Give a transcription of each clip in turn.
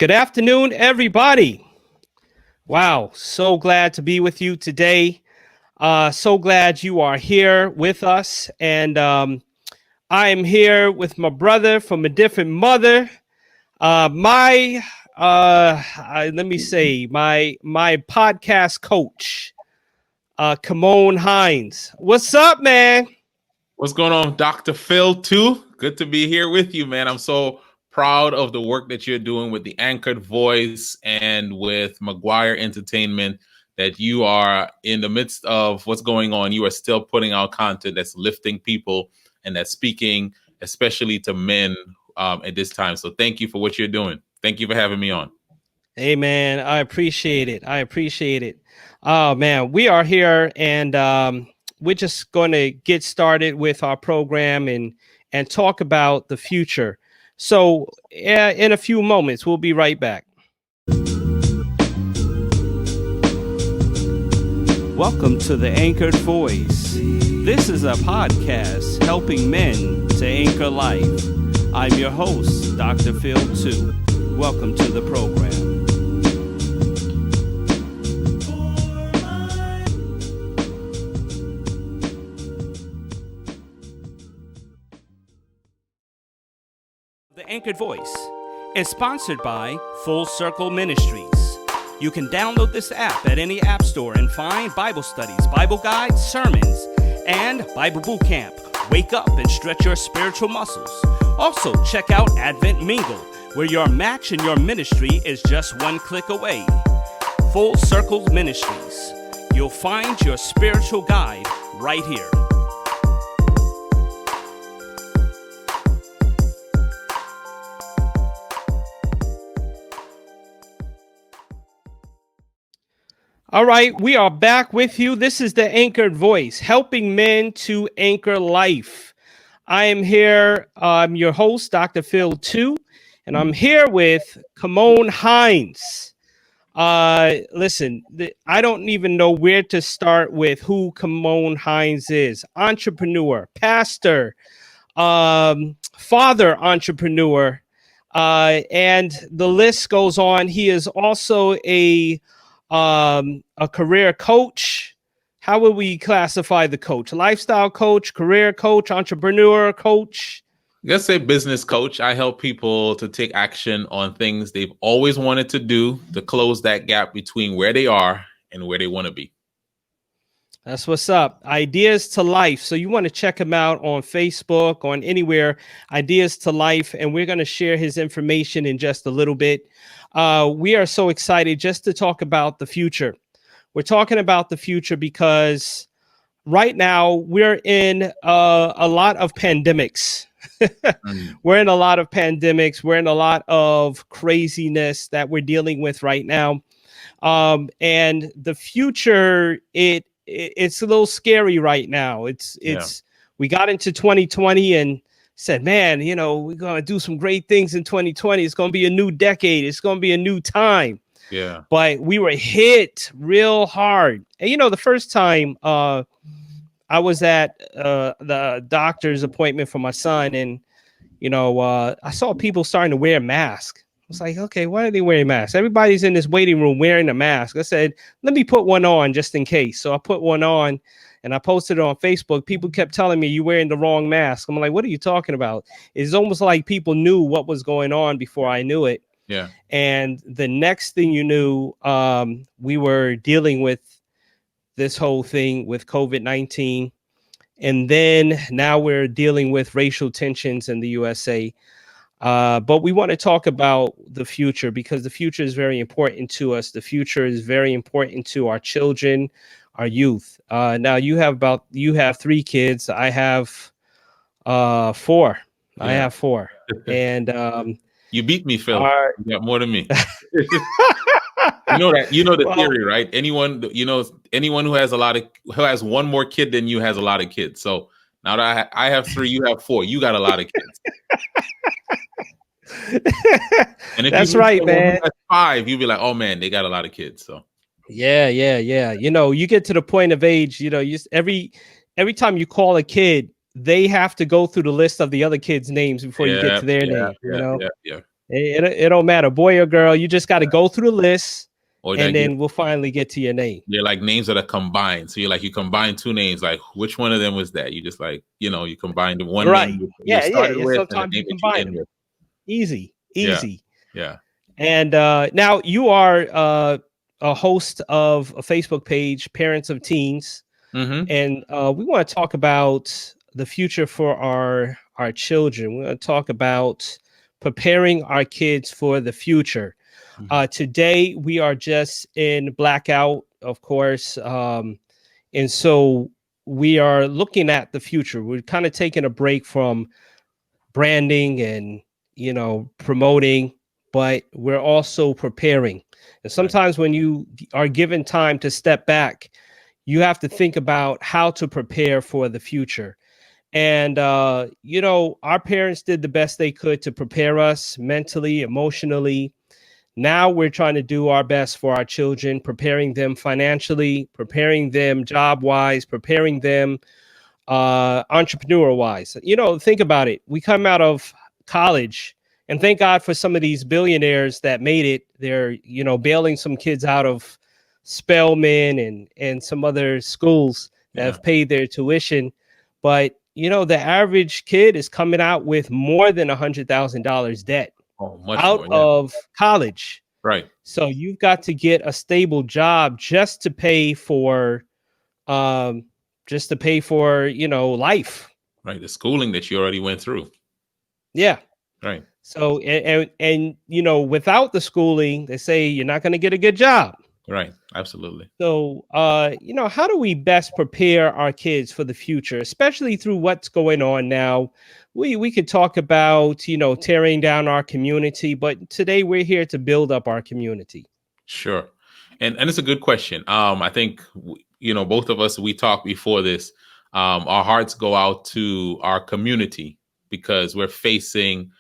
Good afternoon, everybody. Wow, so glad to be with you today. So glad you are here with us. And I am here with my brother from a different mother. Let me say, my podcast coach, Kymone Hinds. What's up, man? What's going on, Dr. Phil, too? Good to be here with you, man. I'm so proud of the work that you're doing with the Anchored Voice and with McGuire Entertainment, that you are in the midst of what's going on. You are still putting out content that's lifting people and that's speaking, especially to men at this time. So thank you for what you're doing. Thank you for having me on. Hey, man, I appreciate it. Oh, man, we are here, and we're just going to get started with our program and talk about the future. So in a few moments, we'll be right back. Welcome to the Anchored Voice. This is a podcast helping men to anchor life. I'm your host, Dr. Phil 2. Welcome to the program. The Anchored Voice is sponsored by Full Circle Ministries. You can download this app at any app store and find Bible studies, Bible guides, sermons, and Bible boot camp. Wake up and stretch your spiritual muscles. Also, check out Advent Mingle, where your match in your ministry is just one click away. Full Circle Ministries. You'll find your spiritual guide right here. All right, we are back with you. This is the Anchored Voice, helping men to anchor life. I am here. I'm your host, Dr. Phil 2, and I'm here with Kymone Hinds. Listen, I don't even know where to start with who Kymone Hinds is. Entrepreneur, pastor, father entrepreneur, and the list goes on. He is also a career coach. How would we classify the coach? Lifestyle coach, career coach, entrepreneur coach? Let's say business coach. I help people to take action on things they've always wanted to do to close that gap between where they are and where they want to be. That's what's up. Ideas to Life. So you want to check him out on Facebook, on anywhere, Ideas to Life. And we're going to share his information in just a little bit. We are so excited just to talk about the future. We're talking about the future because right now we're in a lot of pandemics. We're in a lot of pandemics. We're in a lot of craziness that we're dealing with right now. And the future, it's a little scary right now. We got into 2020 and said, man, you know, we're going to do some great things in 2020. It's going to be a new decade. It's going to be a new time. Yeah. But we were hit real hard. And, you know, the first time I was at the doctor's appointment for my son, and, you know, I saw people starting to wear masks. I was like, okay, why are they wearing masks? Everybody's in this waiting room wearing a mask. I said, let me put one on just in case. So I put one on and I posted it on Facebook. People kept telling me you're wearing the wrong mask. I'm like, what are you talking about? It's almost like people knew what was going on before I knew it. Yeah. And the next thing you knew, we were dealing with this whole thing with COVID-19. And then now we're dealing with racial tensions in the USA. But we want to talk about the future because the future is very important to us. The future is very important to our children, our youth. Now you have 3 kids. I have 4. Yeah. I have 4. And you beat me, Phil. You got more than me. You know the theory, right? Anyone who has one more kid than you has a lot of kids. So now that I have 3, you have 4. You got a lot of kids. And if that's right, man. 5, you'd be like, oh man, they got a lot of kids. So yeah. You know, you get to the point of age, you know, every time you call a kid, they have to go through the list of the other kids' names before you get to their name. You know? Yeah. It don't matter, boy or girl. You just got to go through the list, Or and like then we'll finally get to your name. they're like names that are combined. So you combine two names. Like which one of them was that? You just like, you combine the one Right. name you Yeah, yeah, started yeah. with and the Sometimes you name that you combine end them. with. Easy, Yeah. easy. Yeah. And now you are a host of a Facebook page, Parents of Teens, Mm-hmm. and we want to talk about the future for our children. We're going to talk about preparing our kids for the future. Today we are just in blackout, of course, and so we are looking at the future. We're kind of taking a break from branding and promoting, but we're also preparing. And Right. sometimes when you are given time to step back, you have to think about how to prepare for the future. And our parents did the best they could to prepare us mentally, emotionally. Now we're trying to do our best for our children, preparing them financially, preparing them job wise, preparing them entrepreneur wise. Think about it. We come out of college, and thank God for some of these billionaires that made it. They're bailing some kids out of Spelman and some other schools that Yeah. have paid their tuition. But the average kid is coming out with more than $100,000 debt Oh, much out more. Yeah. of college. Right. So you've got to get a stable job just to pay for um life. Right. The schooling that you already went through. Yeah. Right. So and without the schooling, they say you're not going to get a good job. Right. Absolutely. So how do we best prepare our kids for the future, especially through what's going on now? We could talk about tearing down our community, but today we're here to build up our community. Sure. And it's a good question. I think both of us, we talked before this. Our hearts go out to our community because we're facing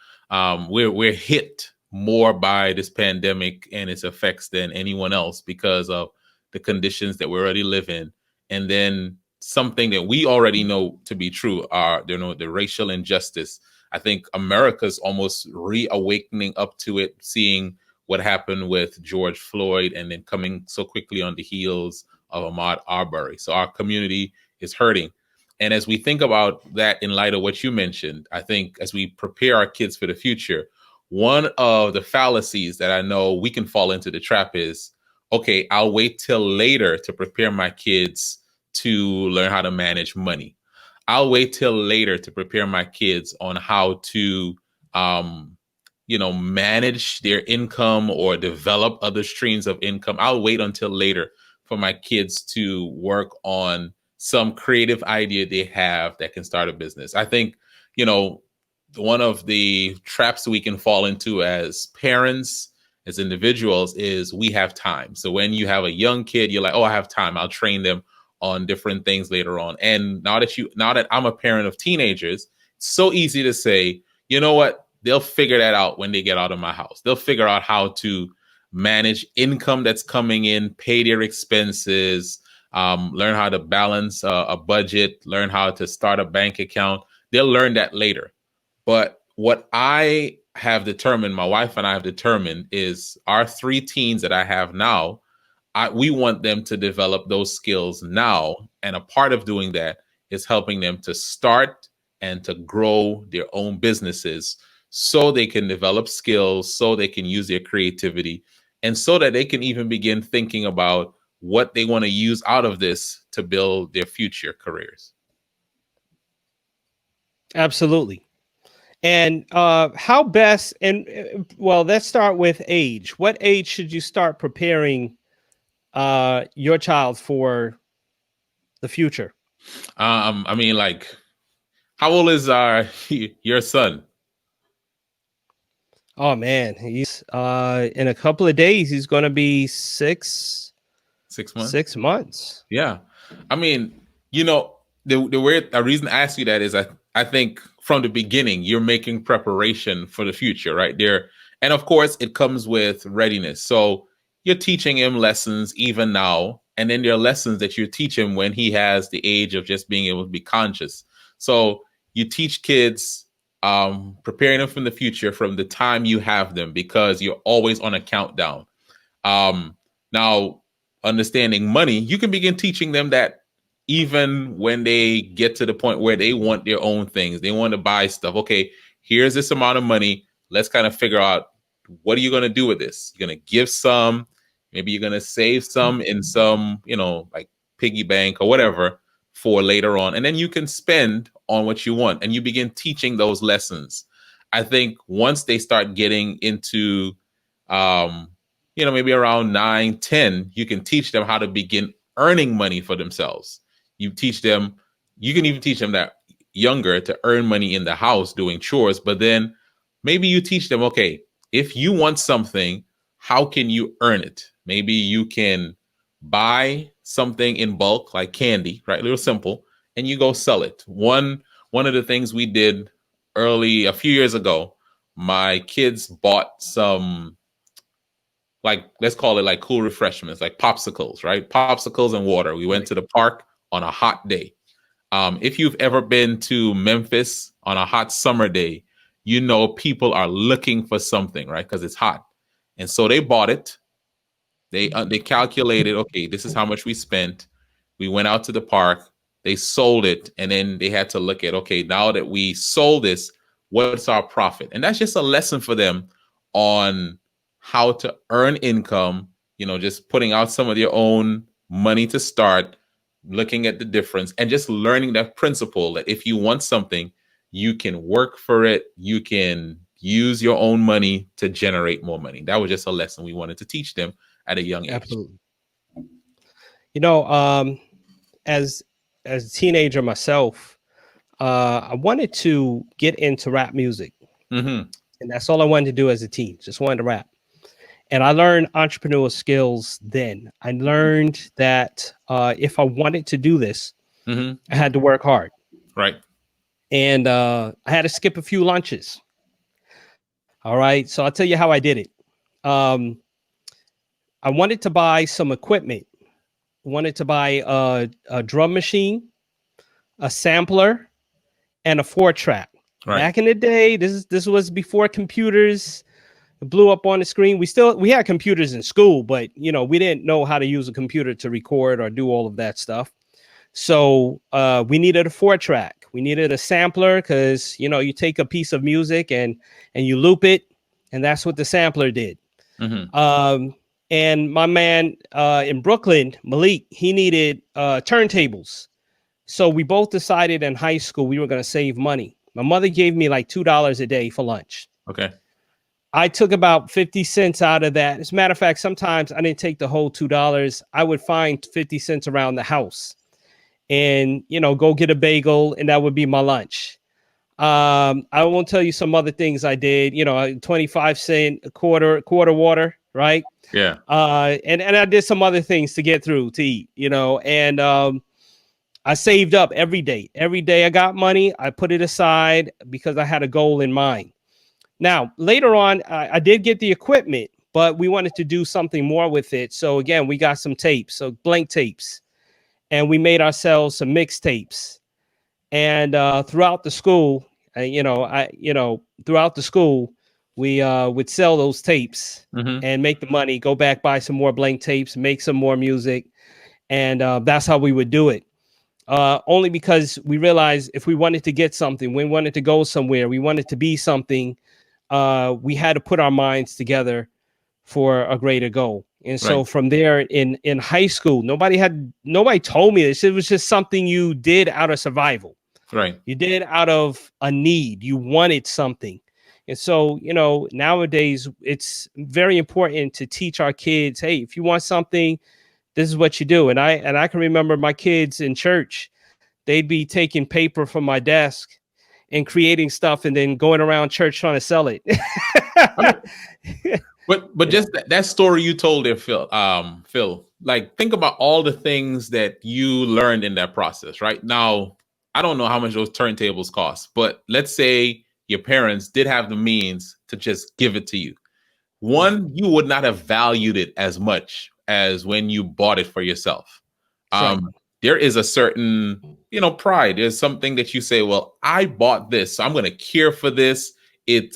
we're hit more by this pandemic and its effects than anyone else because of the conditions that we already live in. And then something that we already know to be true are the racial injustice. I think America's almost reawakening up to it, seeing what happened with George Floyd and then coming so quickly on the heels of Ahmaud Arbery. So our community is hurting. And as we think about that in light of what you mentioned, I think as we prepare our kids for the future, one of the fallacies that I know we can fall into the trap is, okay, I'll wait till later to prepare my kids to learn how to manage money. I'll wait till later to prepare my kids on how to manage their income or develop other streams of income. I'll wait until later for my kids to work on some creative idea they have that can start a business. I think, one of the traps we can fall into as parents, as individuals, is we have time. So when you have a young kid, you're like, oh, I have time. I'll train them on different things later on. And now that I'm a parent of teenagers, it's so easy to say, you know what? They'll figure that out when they get out of my house. They'll figure out how to manage income that's coming in, pay their expenses, learn how to balance a budget, learn how to start a bank account. They'll learn that later. But what I have determined, my wife and I have determined, is our three teens that I have now, we want them to develop those skills now. And a part of doing that is helping them to start and to grow their own businesses so they can develop skills, so they can use their creativity, and so that they can even begin thinking about what they want to use out of this to build their future careers. Absolutely. And how best and well, let's start with age. What age should you start preparing your child for the future? I mean, like, how old is your son? Oh man, he's in a couple of days he's going to be 6 months. 6 months. Yeah. I mean, the reason I ask you that is I think from the beginning you're making preparation for the future, right? There, and of course it comes with readiness. So you're teaching him lessons even now, and then there are lessons that you teach him when he has the age of just being able to be conscious. So you teach kids preparing them from the future from the time you have them, because you're always on a countdown. Now, understanding money, you can begin teaching them that even when they get to the point where they want their own things, they want to buy stuff. Okay, here's this amount of money. Let's kind of figure out, what are you going to do with this? You're going to give some, maybe you're going to save some in some, like piggy bank or whatever for later on. And then you can spend on what you want, and you begin teaching those lessons. I think once they start getting into, maybe around 9, 10, you can teach them how to begin earning money for themselves. You can even teach them that younger to earn money in the house doing chores, but then maybe you teach them, okay, if you want something, how can you earn it? Maybe you can buy something in bulk, like candy, right? A little simple, and you go sell it. One of the things we did a few years ago, my kids bought some, like, let's call it like cool refreshments, like popsicles, right? Popsicles and water. We went to the park on a hot day. If you've ever been to Memphis on a hot summer day, people are looking for something, right? Because it's hot. And so they bought it. They calculated, okay, this is how much we spent. We went out to the park. They sold it. And then they had to look at, okay, now that we sold this, what's our profit? And that's just a lesson for them on how to earn income, just putting out some of your own money to start, looking at the difference, and just learning that principle that if you want something, you can work for it. You can use your own money to generate more money. That was just a lesson we wanted to teach them at a young age. Absolutely. As a teenager myself, I wanted to get into rap music. Mm-hmm. And that's all I wanted to do as a teen. Just wanted to rap. And I learned entrepreneurial skills then. I learned that if I wanted to do this, mm-hmm. I had to work hard. Right. And I had to skip a few lunches. All right. So I'll tell you how I did it. I wanted to buy some equipment. I wanted to buy a drum machine, a sampler, and a 4-track. Right. Back in the day, this was before computers blew up on the screen. We had computers in school, but we didn't know how to use a computer to record or do all of that stuff. So we needed a 4-track. We needed a sampler because you take a piece of music and you loop it, and that's what the sampler did. Mm-hmm. And my man in Brooklyn, Malik, he needed turntables. So we both decided in high school we were going to save money. My mother gave me like $2 a day for lunch. Okay. I took about 50 cents out of that. As a matter of fact, sometimes I didn't take the whole $2. I would find 50 cents around the house and, go get a bagel, and that would be my lunch. I won't tell you some other things I did, 25 cent, a quarter water, right? Yeah. And I did some other things to get through to eat, and I saved up every day. Every day I got money, I put it aside because I had a goal in mind. Now, later on, I did get the equipment, but we wanted to do something more with it. So again, we got some tapes, so blank tapes, and we made ourselves some mixtapes. And throughout the school, throughout the school, we would sell those tapes mm-hmm. and make the money, go back, buy some more blank tapes, make some more music. And that's how we would do it. Only because we realized if we wanted to get something, we wanted to go somewhere, we wanted to be something, we had to put our minds together for a greater goal. And so Right. from there in high school, nobody told me this. It was just something you did out of survival. Right. You did out of a need. You wanted something. And so, nowadays it's very important to teach our kids, hey, if you want something, this is what you do. And I can remember my kids in church, they'd be taking paper from my desk and creating stuff and then going around church trying to sell it. But just that story you told there, Phil, like, think about all the things that you learned in that process, right? Now, I don't know how much those turntables cost, but let's say your parents did have the means to just give it to you. One, you would not have valued it as much as when you bought it for yourself. Right. there is a certain, pride. There's something that you say, well, I bought this, so I'm going to care for this.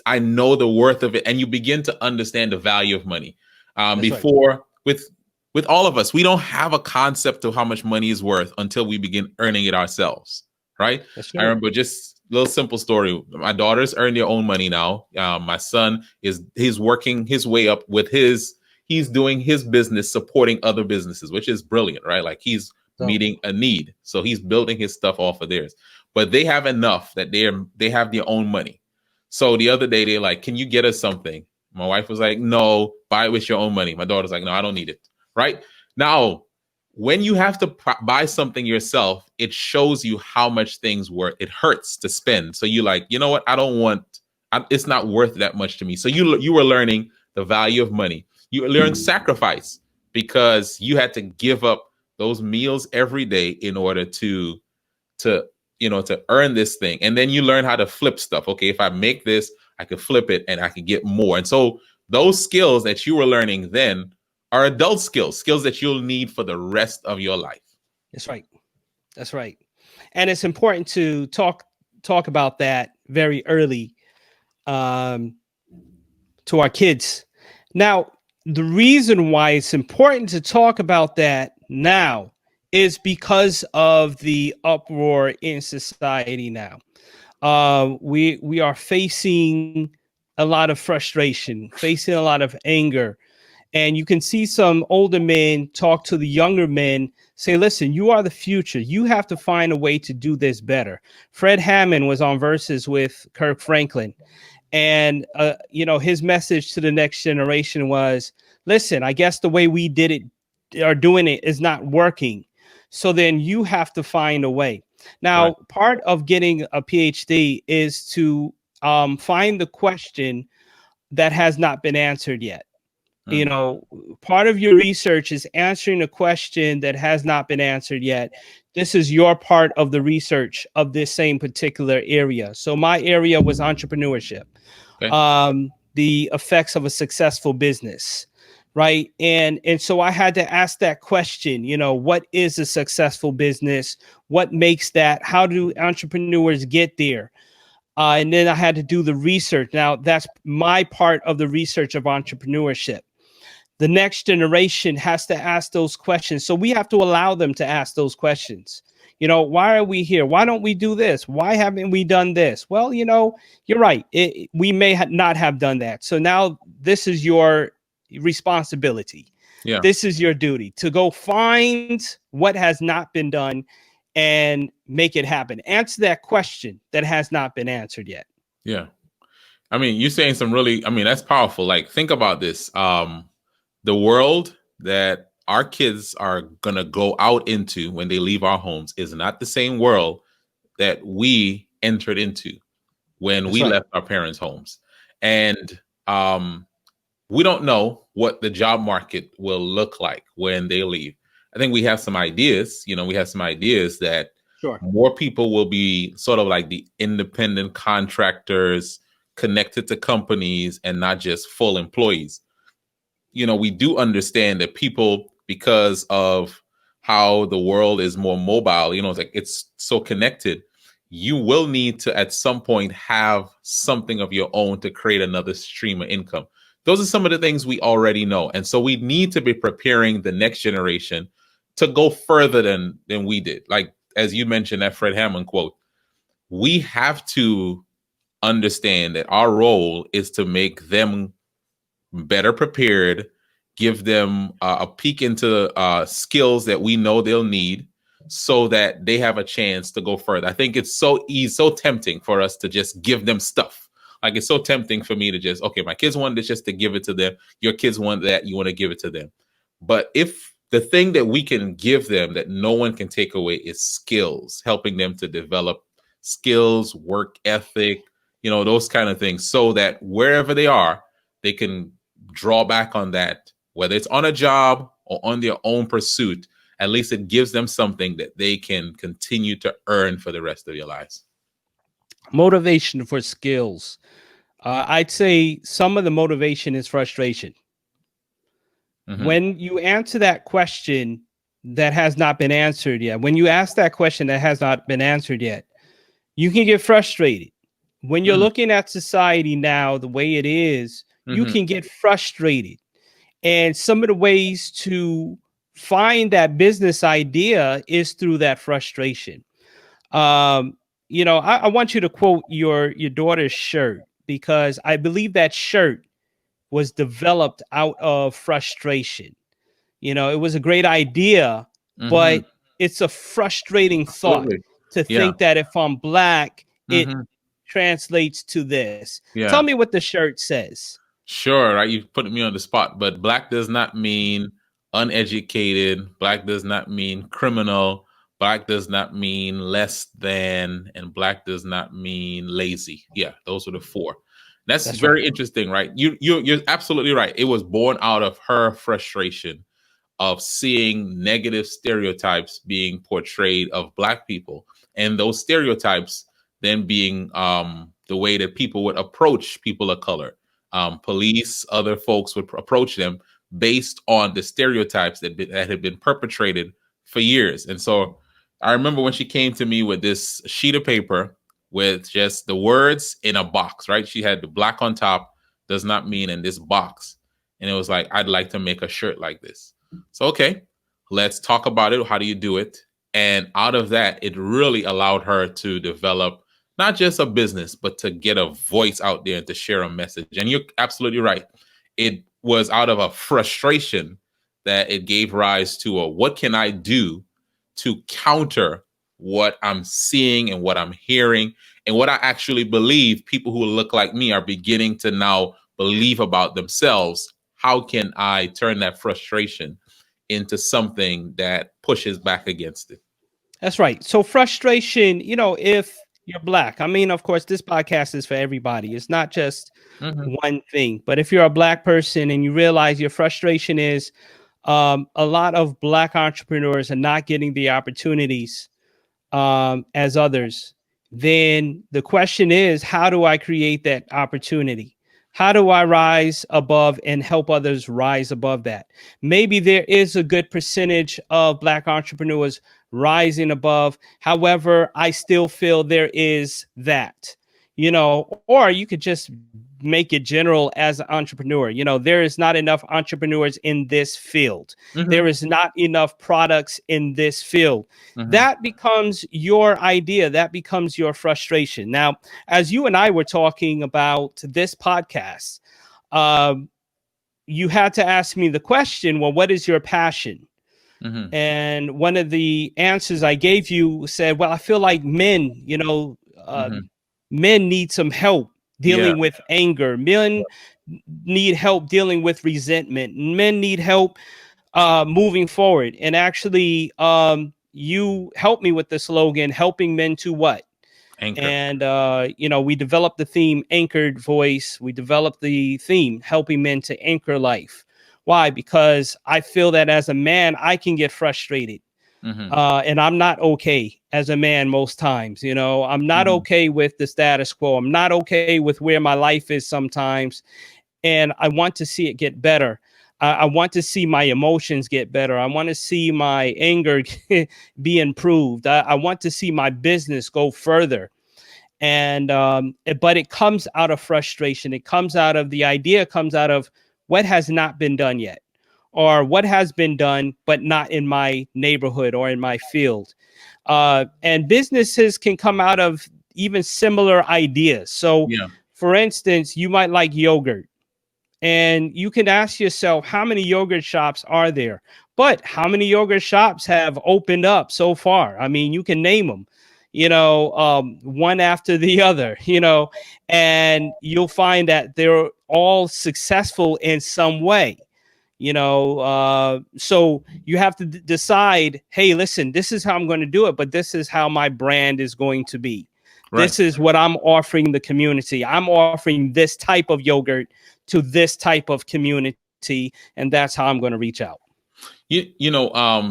I know the worth of it, and you begin to understand the value of money. That's right. Before, with all of us, we don't have a concept of how much money is worth until we begin earning it ourselves, right? That's I right. remember just a little simple story. My daughters earn their own money now. My son he's working his way up with he's doing his business, supporting other businesses, which is brilliant, right? Like he's So meeting a need. So he's building his stuff off of theirs. But they have enough that they have their own money. So the other day they're like, "Can you get us something?" My wife was like, "No, buy it with your own money." My daughter's like, "No, I don't need it." Right? Now, when you have to buy something yourself, it shows you how much things worth. It hurts to spend. So you're like, you know what? It's not worth that much to me. So you were learning the value of money. You learn sacrifice because you had to give up those meals every day in order to to earn this thing. And then you learn how to flip stuff. Okay, if I make this, I can flip it and I can get more. And so those skills that you were learning then are adult skills that you'll need for the rest of your life. that's right. That's right. And it's important to talk about that very early, um, to our kids. Now, the reason why it's important to talk about that now is because of the uproar in society now. We are facing a lot of frustration, facing a lot of anger, and you can see some older men talk to the younger men, say, listen, you are the future. You have to find a way to do this better. Fred Hammond was on Versus with Kirk Franklin. And, his message to the next generation was, listen, I guess the way we did it or doing it is not working. So then you have to find a way. Now, Right. part of getting a PhD is to find the question that has not been answered yet. You Mm. know, part of your research is answering a question that has not been answered yet. This is your part of the research of this same particular area. So my area was entrepreneurship, Okay. the effects of a successful business, right? And so I had to ask that question, what is a successful business? What makes that? How do entrepreneurs get there? And then I had to do the research. Now, that's my part of the research of entrepreneurship. The next generation has to ask those questions. So we have to allow them to ask those questions. Why are we here? Why don't we do this? Why haven't we done this? Well, you're right. We may not have done that. So now this is your responsibility. Yeah. This is your duty to go find what has not been done and make it happen. Answer that question that has not been answered yet. Yeah. I mean, you're saying that's powerful. Like, think about this. The world that our kids are going to go out into when they leave our homes is not the same world that we entered into when That's we right. left our parents' homes. And we don't know what the job market will look like when they leave. I think we have some ideas. We have some ideas that Sure. more people will be sort of like the independent contractors connected to companies and not just full employees. We do understand that people, because of how the world is more mobile, it's like it's so connected, you will need to at some point have something of your own to create another stream of income. Those are some of the things we already know. And so we need to be preparing the next generation to go further than we did. Like, as you mentioned, that Fred Hammond quote, we have to understand that our role is to make them better prepared, give them a peek into skills that we know they'll need so that they have a chance to go further. I think it's so easy, so tempting for us to just give them stuff. Like, it's so tempting for me to just, okay, my kids want this, just to give it to them. Your kids want that, you want to give it to them. But if the thing that we can give them that no one can take away is skills, helping them to develop skills, work ethic, those kind of things, so that wherever they are, they can draw back on that, whether it's on a job or on their own pursuit. At least it gives them something that they can continue to earn for the rest of their lives. Motivation for skills. I'd say some of the motivation is frustration. Mm-hmm. When you answer that question, that has not been answered yet. When you ask that question that has not been answered yet, you can get frustrated. When you're Mm, looking at society now, the way it is, you mhm, can get frustrated. And some of the ways to find that business idea is through that frustration. Um, I want you to quote your daughter's shirt, because I believe that shirt was developed out of frustration. It was a great idea, mhm. but it's a frustrating thought Absolutely. to Yeah. think that if I'm black, it Mhm. translates to this. Tell Yeah. me what the shirt says. Sure, right? You put me on the spot, but black does not mean uneducated. Black does not mean criminal. Black does not mean less than, and black does not mean lazy. Yeah, those are the four. That's That's right. very interesting, right? You're absolutely right. It was born out of her frustration of seeing negative stereotypes being portrayed of black people, and those stereotypes then being the way that people would approach people of color. Police, other folks would approach them based on the stereotypes that had been perpetrated for years. And so I remember when she came to me with this sheet of paper with just the words in a box, right? She had the black on top, does not mean in this box. And it was like, I'd like to make a shirt like this. So, okay, let's talk about it. How do you do it? And out of that, it really allowed her to develop not just a business, but to get a voice out there and to share a message. And you're absolutely right. It was out of a frustration that it gave rise to a what can I do to counter what I'm seeing and what I'm hearing and what I actually believe people who look like me are beginning to now believe about themselves. How can I turn that frustration into something that pushes back against it? That's right. So frustration, if you're black, I mean, of course, this podcast is for everybody. It's not just Mm-hmm. one thing. But if you're a black person and you realize your frustration is a lot of black entrepreneurs are not getting the opportunities as others, then the question is, how do I create that opportunity? How do I rise above and help others rise above that? Maybe there is a good percentage of black entrepreneurs rising above. However, I still feel there is that, or you could just make it general as an entrepreneur. There is not enough entrepreneurs in this field. Mm-hmm. There is not enough products in this field. Mm-hmm. That becomes your idea. That becomes your frustration. Now, as you and I were talking about this podcast, um, you had to ask me the question, well, what is your passion? Mm-hmm. And one of the answers I gave you said, well, I feel like Mm-hmm. men need some help Yeah. dealing with anger. Men need help dealing with resentment. Men need help moving forward. And actually, you helped me with the slogan, helping men to what? Anchor. And, we developed the theme, Anchored Voice. We developed the theme, helping men to anchor life. Why? Because I feel that as a man, I can get frustrated. Mm-hmm. And I'm not okay as a man most times. I'm not Mm-hmm. okay with the status quo. I'm not okay with where my life is sometimes. And I want to see it get better. I want to see my emotions get better. I want to see my anger be improved. I want to see my business go further. And but it comes out of frustration. It comes out of the idea, comes out of what has not been done yet, or what has been done but not in my neighborhood or in my field. And businesses can come out of even similar ideas. So Yeah. for instance, you might like yogurt, and you can ask yourself, how many yogurt shops are there? But how many yogurt shops have opened up so far? I mean, you can name them, one after the other, and you'll find that they're all successful in some way. So you have to decide, hey, listen, this is how I'm going to do it, but this is how my brand is going to be. Right. This is what I'm offering the community. I'm offering this type of yogurt to this type of community, and that's how I'm going to reach out.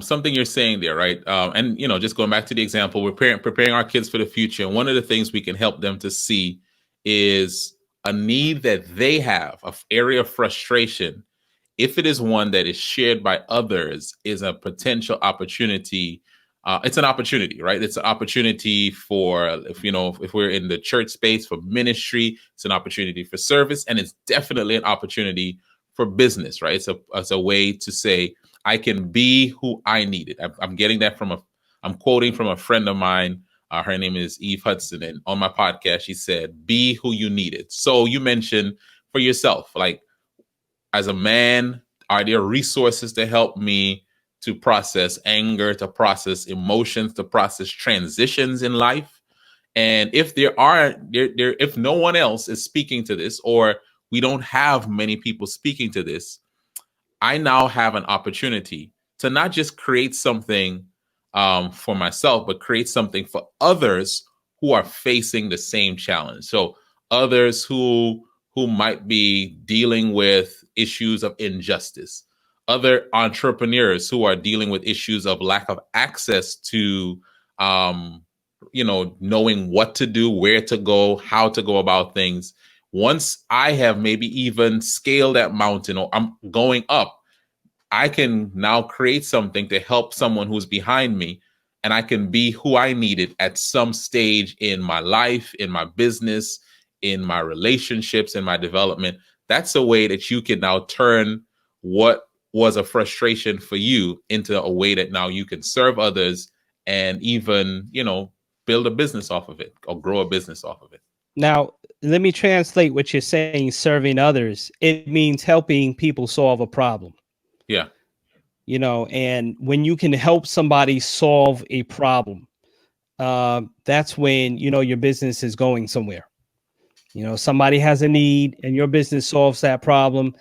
Something you're saying there, right? And just going back to the example, we're preparing our kids for the future, and one of the things we can help them to see is a need that they have, an area of frustration, if it is one that is shared by others, is a potential opportunity. It's an opportunity, right? It's an opportunity for, if we're in the church space, for ministry. It's an opportunity for service, and it's definitely an opportunity for business, right? It's a way to say, I can be who I needed. I'm getting that I'm quoting from a friend of mine. Her name is Eve Hudson, and on my podcast, she said, "Be who you needed." So you mentioned for yourself, like, as a man, are there resources to help me to process anger, to process emotions, to process transitions in life? And if there are, if no one else is speaking to this, or we don't have many people speaking to this, I now have an opportunity to not just create something for myself, but create something for others who are facing the same challenge. So others who might be dealing with issues of injustice, other entrepreneurs who are dealing with issues of lack of access to, knowing what to do, where to go, how to go about things. Once I have maybe even scaled that mountain, or I'm going up, I can now create something to help someone who's behind me, and I can be who I needed at some stage in my life, in my business, in my relationships, in my development. That's a way that you can now turn what was a frustration for you into a way that now you can serve others, and even, build a business off of it, or grow a business off of it. Now, let me translate what you're saying, serving others. It means helping people solve a problem. Yeah. And when you can help somebody solve a problem, that's when, your business is going somewhere. Somebody has a need and your business solves that problem.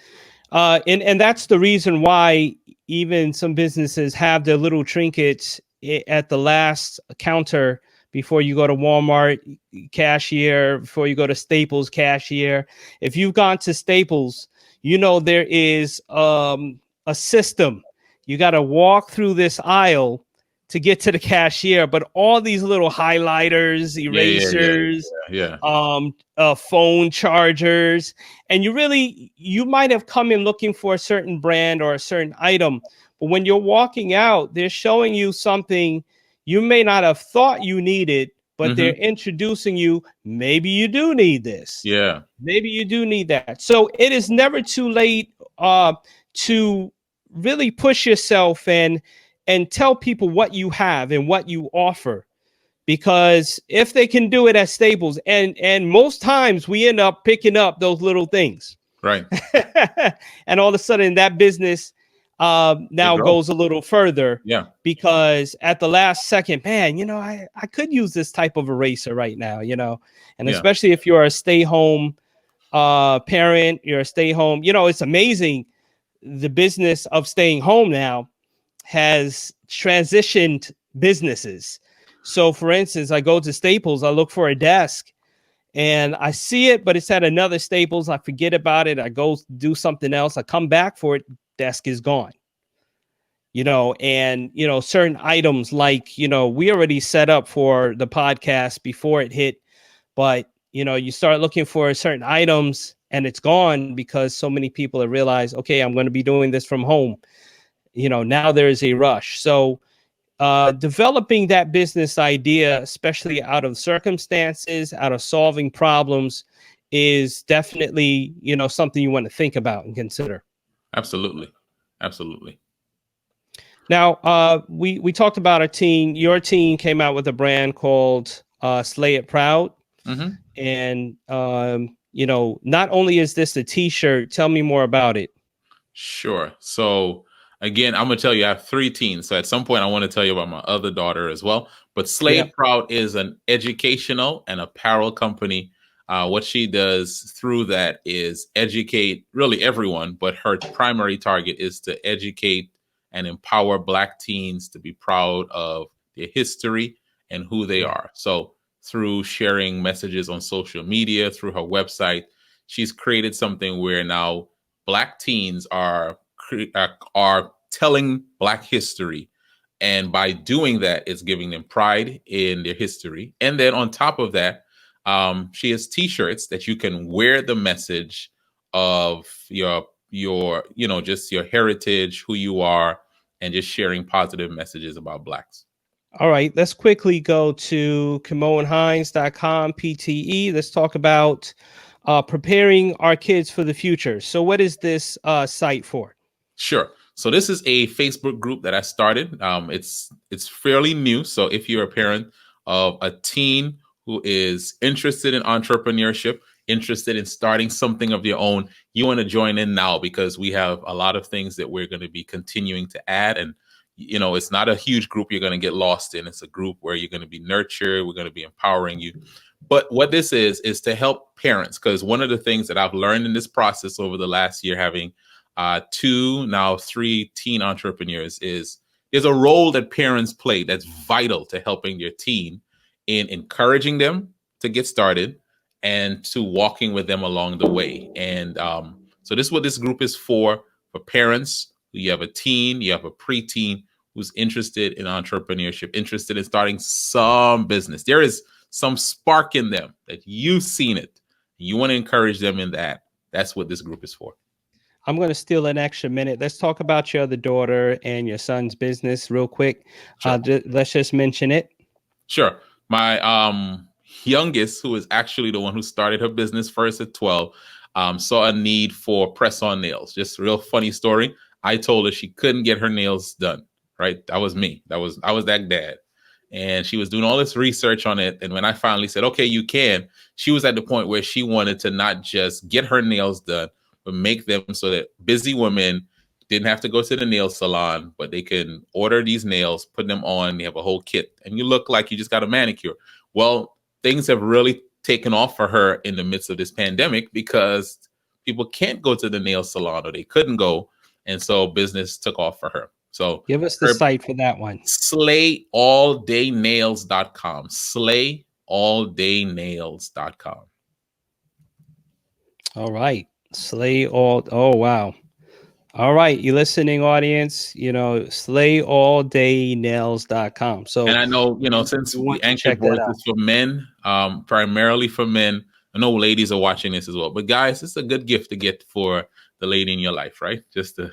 And that's the reason why even some businesses have their little trinkets at the last counter before you go to Walmart cashier, before you go to Staples cashier. If you've gone to Staples, there is a system. You got to walk through this aisle to get to the cashier, but all these little highlighters, erasers, Yeah. phone chargers, and you might have come in looking for a certain brand or a certain item, but when you're walking out, they're showing you something you may not have thought you needed, but they're introducing you. Maybe you do need this. Yeah. Maybe you do need that. So it is never too late to really push yourself and tell people what you have and what you offer. Because if they can do it at Staples, and most times we end up picking up those little things, Right. and all of a sudden that business now goes a little further. Yeah. Because at the last second, man, I could use this type of eraser right now, and especially if you're a stay-home parent, you're a stay-home, it's amazing. The business of staying home now has transitioned businesses. So for instance, I go to Staples, I look for a desk and I see it, but it's at another Staples. I forget about it. I go do something else. I come back for it. Desk is gone. And, certain items like, we already set up for the podcast before it hit, but, you start looking for certain items and it's gone because so many people have realized, okay, I'm going to be doing this from home. Now there's a rush. So developing that business idea, especially out of circumstances, out of solving problems, is definitely, something you want to think about and consider. Absolutely. Now, we talked about our team. Your team came out with a brand called Slay It Proud. And, not only is this a t-shirt, tell me more about it. Sure. So again, I'm going to tell you, I have 3 teens. So at some point, I want to tell you about my other daughter as well. But Slay It Proud is an educational and apparel company. What she does through that is educate really everyone, but her primary target is to educate and empower Black teens to be proud of their history and who they are. So through sharing messages on social media, through her website, she's created something where now Black teens are telling Black history. And by doing that, it's giving them pride in their history. And then on top of that, she has t-shirts that you can wear the message of your your, just your heritage, who you are, and just sharing positive messages about Blacks. All right, let's quickly go to KymoneHinds.com, PTE. Let's talk about preparing our kids for the future. So what is this site for? Sure. So this is a Facebook group that I started. It's fairly new. So if you're a parent of a teen who is interested in entrepreneurship, interested in starting something of your own, you want to join in now, because we have a lot of things that we're going to be continuing to add. And it's not a huge group you're going to get lost in. It's a group where you're going to be nurtured. We're going to be empowering you. But what this is to help parents, because one of the things that I've learned in this process over the last year, having 2, now 3 teen entrepreneurs, is there's a role that parents play that's vital to helping their teen, in encouraging them to get started and to walking with them along the way. And so this is what this group is for parents. You have a teen, you have a preteen who's interested in entrepreneurship, interested in starting some business. There is some spark in them that you've seen it. You want to encourage them in that. That's what this group is for. I'm going to steal an extra minute. Let's talk about your other daughter and your son's business real quick. Sure. Let's just mention it. Sure. My youngest, who is actually the one who started her business first at 12, saw a need for press-on nails. Just a real funny story. I told her she couldn't get her nails done. Right. That was me. I was that dad. And she was doing all this research on it. And when I finally said, okay, you can, she was at the point where she wanted to not just get her nails done, but make them so that busy women didn't have to go to the nail salon, but they can order these nails, put them on, they have a whole kit, and you look like you just got a manicure. Well, things have really taken off for her in the midst of this pandemic, because people can't go to the nail salon, or they couldn't go. And so business took off for her. So give us the site for that one. SlayAllDayNails.com. SlayAllDayNails.com. All right. Oh, wow. All right. You listening, audience, SlayAllDayNails.com. So, and I know, since the Anchored Voice is for men, primarily for men, I know ladies are watching this as well. But guys, it's a good gift to get for the lady in your life, right? Just to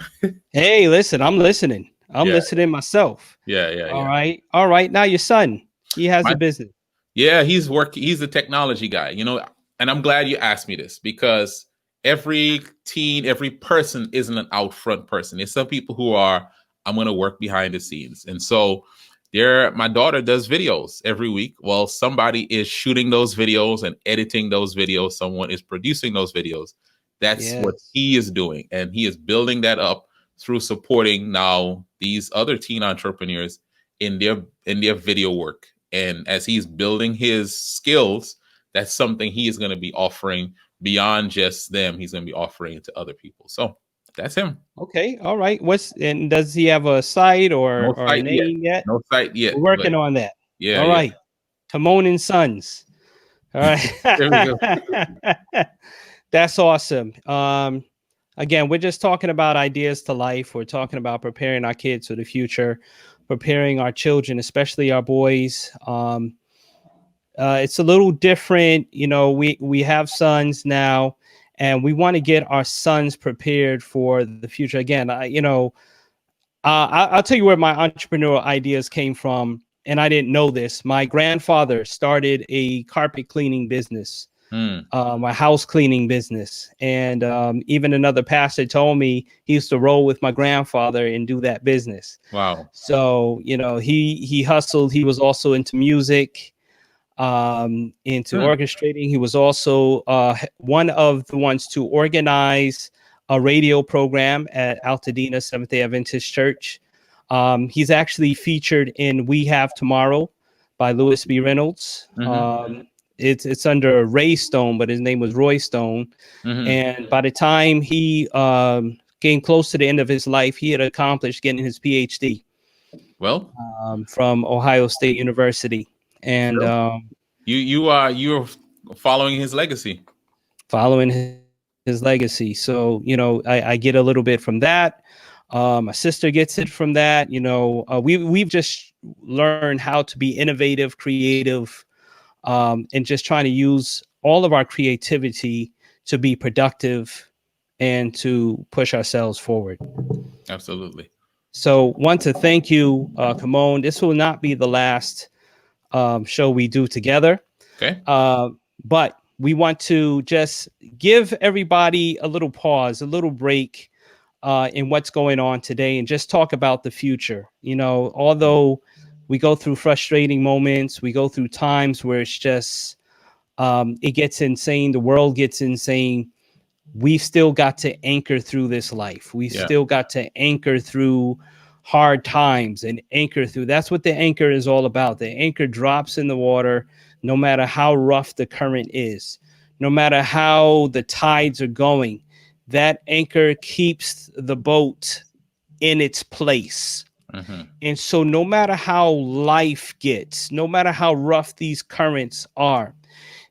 hey, listen, I'm listening. I'm listening myself. Yeah. All right. Now your son, he has a business. Yeah, he's a technology guy, and I'm glad you asked me this, because every teen, every person isn't an out front person. There's some people who are, I'm going to work behind the scenes. And so my daughter does videos every week. Well, somebody is shooting those videos and editing those videos. Someone is producing those videos. That's what he is doing. And he is building that up through supporting now these other teen entrepreneurs in their video work. And as he's building his skills, that's something he is going to be offering beyond just them. He's going to be offering it to other people. So that's him. Okay. All right. And does he have a site or a name yet? No site yet. We're working on that. Yeah. All right. Kymone and Sons. All right. There we go. That's awesome. Again, we're just talking about ideas to life. We're talking about preparing our kids for the future, preparing our children, especially our boys. It's a little different. We have sons now, and we want to get our sons prepared for the future. Again, I'll tell you where my entrepreneurial ideas came from, and I didn't know this. My grandfather started a carpet cleaning business, a house cleaning business, and even another pastor told me he used to roll with my grandfather and do that business. Wow! So he hustled. He was also into music, into orchestrating. He was also one of the ones to organize a radio program at Altadena Seventh-day Adventist Church. He's actually featured in We Have Tomorrow by Louis B. Reynolds. It's under Ray Stone, but his name was Roy Stone. And by the time he came close to the end of his life, he had accomplished getting his PhD. Well, from Ohio State University. And you're following his legacy. Following his legacy. So, I get a little bit from that. My sister gets it from that. We've just learned how to be innovative, creative, and just trying to use all of our creativity to be productive and to push ourselves forward. Absolutely. So want to thank you, Kymone. This will not be the last show we do together. Okay. But we want to just give everybody a little pause, a little break in what's going on today, and just talk about the future. You know, although we go through frustrating moments, we go through times where it's just it gets insane, the world gets insane. We've still got to anchor through this life. We've still got to anchor through hard times and anchor through. That's what the anchor is all about. The anchor drops in the water no matter how rough the current is, no matter how the tides are going. That anchor keeps the boat in its place. Mm-hmm. And so no matter how life gets, no matter how rough these currents are,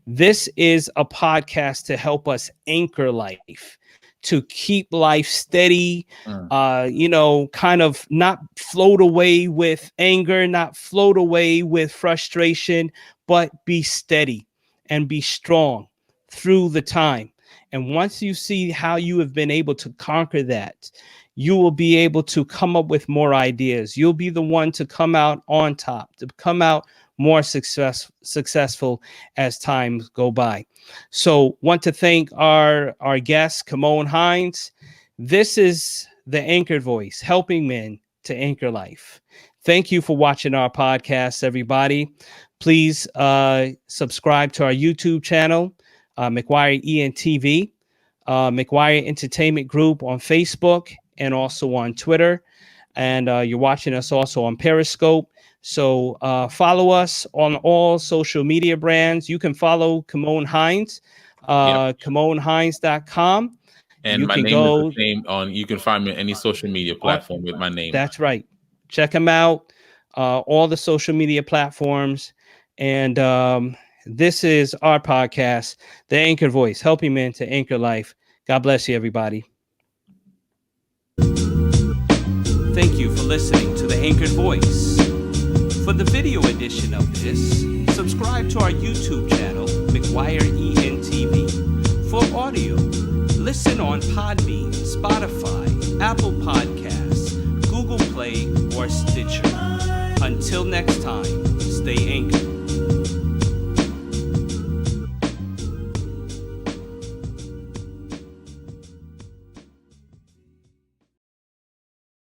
this is a podcast to help us anchor life, to keep life steady, kind of not float away with anger, not float away with frustration, but be steady and be strong through the time. And once you see how you have been able to conquer that, you will be able to come up with more ideas. You'll be the one to come out on top, to come out more successful as times go by. So want to thank our guest, Kymone Hinds. This is the Anchored Voice, helping men to anchor life. Thank you for watching our podcast, everybody. Please subscribe to our YouTube channel, McGuire ENTV, McGuire Entertainment Group on Facebook and also on Twitter. And you're watching us also on Periscope. So follow us on all social media brands. You can follow Kymone Hinds, KymoneHinds.com. And my name is the same on, you can find me on any social media platform with my name. That's right. Check them out, all the social media platforms. And this is our podcast, The Anchored Voice, helping men to anchor life. God bless you, everybody. Thank you for listening to The Anchored Voice. For the video edition of this, subscribe to our YouTube channel, McGuire ENTV. For audio, listen on Podbean, Spotify, Apple Podcasts, Google Play, or Stitcher. Until next time, stay anchored.